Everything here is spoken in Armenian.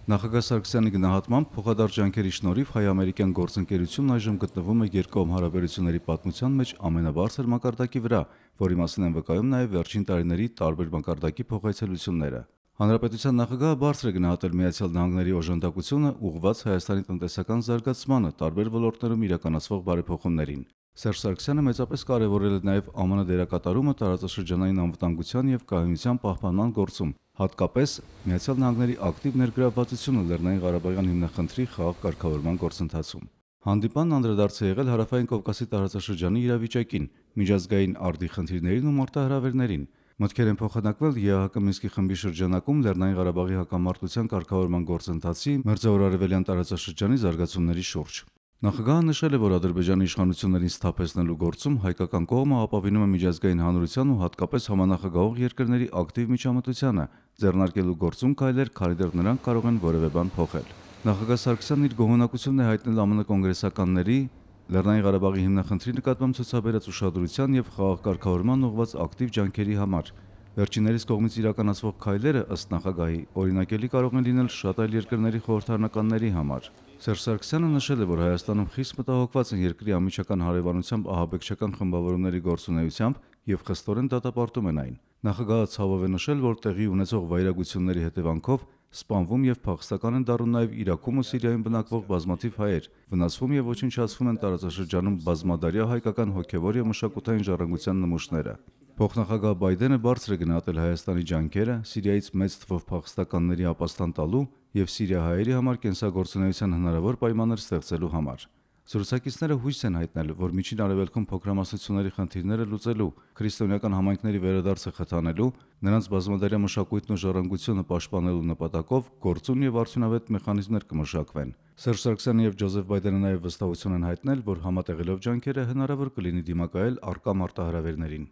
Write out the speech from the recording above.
Նախագահ Սարգսյանի գնահատմամբ փոխադարձ ջանքերի շնորհիվ հայ-ամերիկյան գործընկերությունն այժմ գտնվում է երկկողմ հարաբերությունների պատմության մեջ ամենաբարձր մակարդակի վրա, որի մասին են վկայում նաև վերջին տարիների տարբեր մակարդակի փոխայցելությունները։ Հանրապետության նախագահը բարձր է գնահատել Միացյալ Նահանգների օժանդակությունը ուղղված Հայաստանի տնտեսական զարգացմանը տարբեր ոլորտներում իրականացվող բարեփոխումներին։ Սերժ Սարգսյանը մեծապես կարևորել է նաև ԱՄՆ դերակատարումը տարածաշրջանային անվտանգության եւ կայունության պահպանման գործում, հատկապես Միացյալ Նահանգների ակտիվ ներգրավվածությունը Լեռնային Ղարաբաղյան հիմնախնդրի խաղաղ կարգավորման գործընթացում։ Հանդիպանն անդրադարձ է եղել Հարավային Կովկասի տարածաշրջանի իրավիճակին, միջազգային արդի խնդիրներին ու մարտահրավերներին։ Մտքեր են փոխանակվել ԵԱՀԿ Մինսկի խմբի շրջանակում Լեռնային Ղարաբաղի հակամարտության կարգավորման գործընթացի մերձավորարևելյան տարածաշրջանի զարգացումների շուրջ։ Նախագահը նշել է, որ Ադրբեջանի իշխանություններին սթափեցնելու գործում հայկական կողմը ապավինում է միջազգային հանրության ու հատկապես համանախագահող երկրների ակտիվ միջամտությանը, ձեռնարկելու գործում քայլեր, քանի դեռ նրանք կարող են որևէ բան փոխել։ Նախագահ Սարգսյանն իր գոհունակությունն է հայտնել ԱՄՆ կոնգրեսականների Լեռնային Ղարաբաղի հիմնախնդրի նկատմամբ ցուցաբերած ուշադրության եւ խաղաղ կարգավորման ուղղված ակտիվ ջանքերի համար։ Վերջիններիս կողմից իրականացվող քայլերը, ըստ նախագահի, օրինակելի կարող են լինել շատ այլ երկրների խորհրդարանականների համար։ Սերժ Սարգսյանը նշել է, որ Հայաստանում խիստ մտահոգված են երկրի անմիջական հարևանությամբ ահաբեկչական խմբավորումների գործունեությամբ եւ խստորեն դատապարտում են այն։ Նախագահը ցավով է նշել, որ տեղի ունեցող վայրագությունների հետևանքով սպանվում եւ փախստական են դառնում նաեւ Իրաքում ու Սիրիայում բնակվող բազմաթիվ հայեր, վնասվում եւ ոչնչացվում են տարածաշրջանում բազմադարյա հայկական հոգեվոր եւ մշակութային ժառանգության նմուշները։ Փոխնախագահ Բայդենը բարձր է գնահատել Հայաստանի ջանքերը Սիրիայից մեծ թվով փախստականների ապաստան տալու եւ սիրիահայերի համար կենսագործունեության հնարավոր պայմաններ ստեղծելու համար։ Զրուցակիցները հույս են հայտնել, որ Միջին Արևելքում փոքրամասնությունների խնդիրները լուծելու, քրիստոնեական համայնքների վերադարձը խթանելու, նրանց բազմադարյա մշակույթն ու ժառանգությունը պաշտպանելու նպատակով գործուն եւ արդյունավետ մեխանիզմներ կմշակվեն։ Սերժ Սարգսյանը եւ Ջոզեֆ Բայդենը նաեւ վստահություն են հայտնել, որ համատեղելով ջանքերը հնարավոր կլինի դիմակայել առկա մարտահրավերներին։